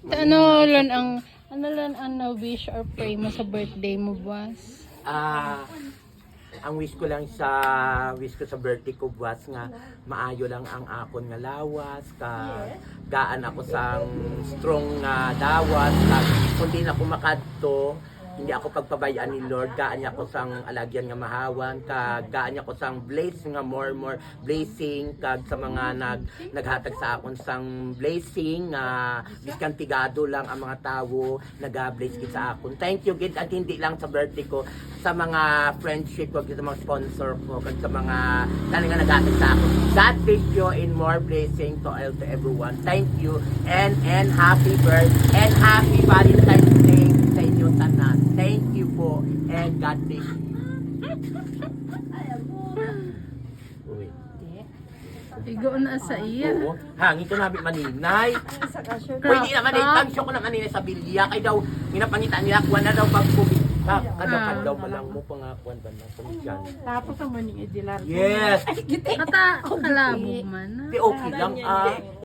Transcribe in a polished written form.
Ano lang ang na-wish or pray mo sa birthday mo, boss? Ang wish ko sa birthday ko buwas nga maayo lang ang akon nga lawas gaan ako sang strong nga dawas kundi na ko makadto hindi ako pagpabayaan ni Lord gaan niya ako sang alagyan nga mahawan gaan niya ako sang blessing nga more blessing sa mga naghatag sa akon sang blessing biskan tigado lang ang mga tawo nag-bless gid sa akon. Thank you gid at hindi lang sa birthday ko sa mga friendship ko sa mga sponsor ko kag sa mga talaga naghatag sa akon. God bless you in more blessing to everyone. Thank you and happy birthday and happy Valentine's Day sa inyo tanan. Thank you po and God bless you. Uy. Igo na sa iya. Oo. Hangin ko namin maninay. Uy, di naman tansyo ko na maninay sa bilya. Kay daw, minapangitaan nila, kuha na daw pagpubig. Kadapad daw malang mo pangakuan ba na dyan. Tapos ang maning edilar. Yes! Kalabog man. Di okay lang